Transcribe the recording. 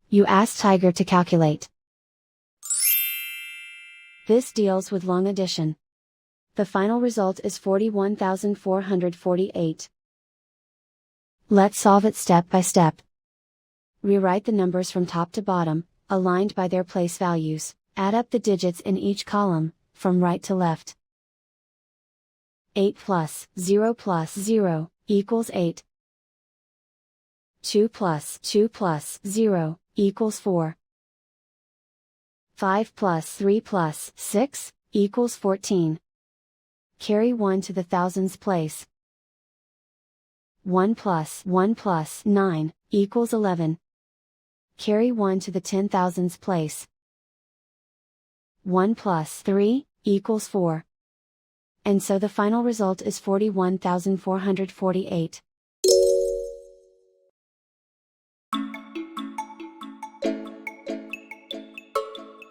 You ask Tiger to calculate. This deals with long addition. The final result is 41,448. Let's solve it step by step. Rewrite the numbers from top to bottom, aligned by their place values. Add up the digits in each column, from right to left. 8 plus 0 plus 0 equals 8. 2 plus 0 equals 4. 5 plus 3 plus 6 equals 14. Carry 1 to the thousands place. 1 plus 9 equals 11. Carry 1 to the 10,000s place. 1 plus 3 equals 4. And so the final result is 41,448.